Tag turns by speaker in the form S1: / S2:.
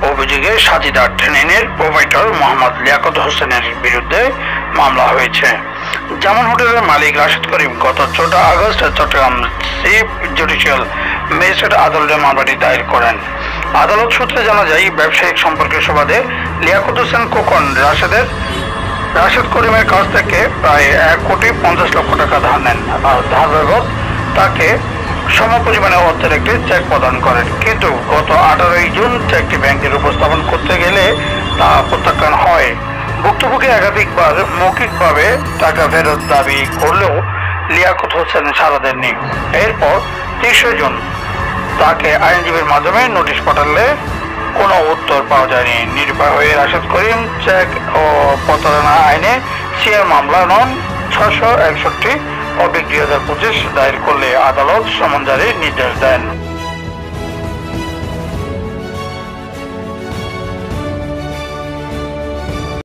S1: অভিযোগে সাজিদা ট্রেনের প্রোভাইডার মোহাম্মদ লিয়াকত হোসেনের বিরুদ্ধে মামলা হয়েছে। জামান হোটেলের মালিক রাশেদ করিম গত 14 August Chattogram chief judicial magistrate আদালতে মামলাটি দায়ের করেন। আদালত সূত্রে জানা যায়, ব্যবসায়িক সম্পর্কের সুবাদে লিয়াকত হোসেন খোকন রাশেদ করিমের কাছ থেকে প্রায় 1,50,00,000 টাকা ধার নেন। আর ধার বাবদ তাকে সমপরিমাণে অর্থের একটি চেক প্রদান করেন, কিন্তু গত 18 জুন চেকটি ব্যাংকের উপস্থাপন করতে গেলে তা প্রত্যাখ্যান হয়। ভুক্তভোগী একাধিকবার মৌখিকভাবে টাকা ফেরত দাবি করলেও লিয়াকত হোসেন সাড়া দেননি। এরপর 30 জুন তাকে আইনজীবীর মাধ্যমে নোটিশ পাঠালে কোনো উত্তর পাওয়া যায়নি। নিরুপায় হয়ে রাশেদ করিম চেক ও প্রতারণা আইনে সিআর মামলা নং 661/2025 দায়ের করলে আদালত সমন জারির নির্দেশ দেন।